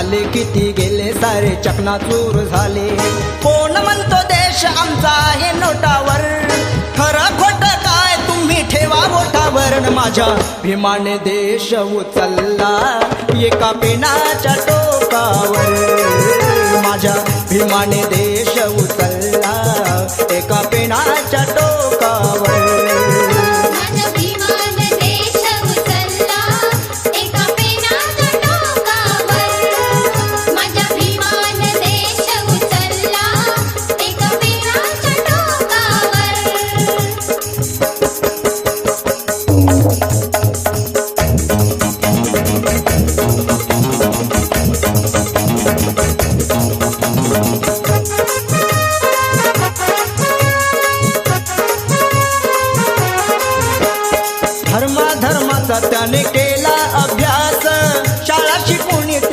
आले किती गेले सारे चकनाचूर झाले. कोण म्हणतो देश आमचा आहे नोटावर, खरं खोटं काय तुम्ही ठेवा बोटावर. माझ्या भीमाने देश उचलला एका पेनाच्या टोकावर, माझ्या भीमाने